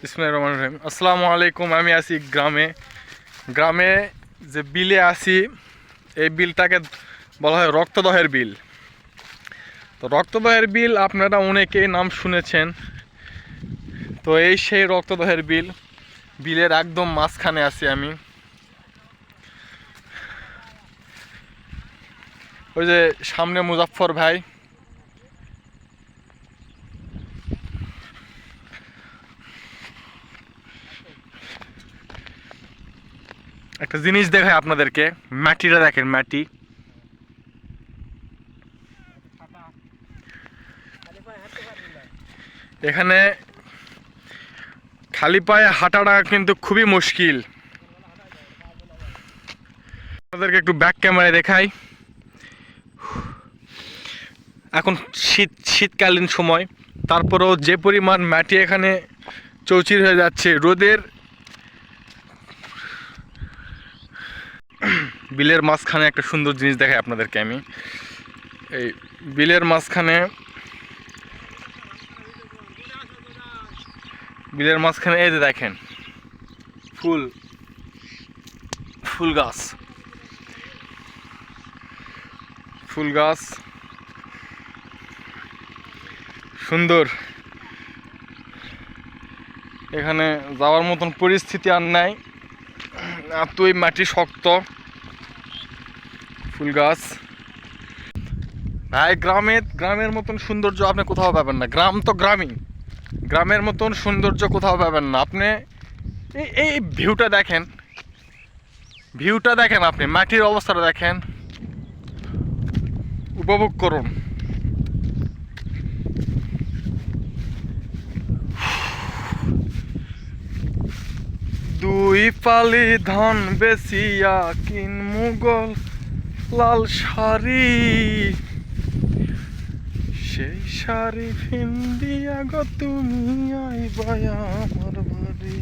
বিসমিল্লাহির রহমানির রহিম। আসসালামু আলাইকুম। আমি আছি গ্রামে যে বিলে আছি, এই বিলটাকে বলা হয় রক্তদহের বিল। তো রক্তদহের বিল আপনারা অনেকেই নাম শুনেছেন। তো এই সেই রক্তদহের বিলের একদম মাঝখানে আছি আমি। ওই যে সামনে মুজাফফর ভাই, একটা জিনিস দেখায় আপনাদেরকে। মাটিটা দেখেন, মাটি। এখানে খালি পায়ে হাঁটাটা কিন্তু খুবই মুশকিল। আপনাদেরকে একটু ব্যাক ক্যামেরায় দেখাই। এখন শীতকালীন সময়, তারপরেও যে পরিমাণ মাটি এখানে চৌচির হয়ে যাচ্ছে রোদের। বিলের মাঝখানে একটা সুন্দর জিনিস দেখাই আপনাদেরকে আমি। এই বিলের মাঝখানে এই যে দেখেন ফুল গাছ সুন্দর। এখানে যাওয়ার মতন পরিস্থিতি আর নাই, এতই মাটি শক্ত। ফুল গাছ ভাই, গ্রামের মতন সৌন্দর্য আপনি কোথাও পাবেন না। গ্রাম তো গ্রামের মতন সৌন্দর্য কোথাও পাবেন না আপনি। এই ভিউটা দেখেন, আপনি মাটির অবস্থাটা দেখেন, উপভোগ করুন। দুই পালি ধান বেচিয়া কিন মুগল লাল শাড়ি, সেই শাড়ি ফিন্দিয়া গো তুমি আইবা আমার বাড়ি।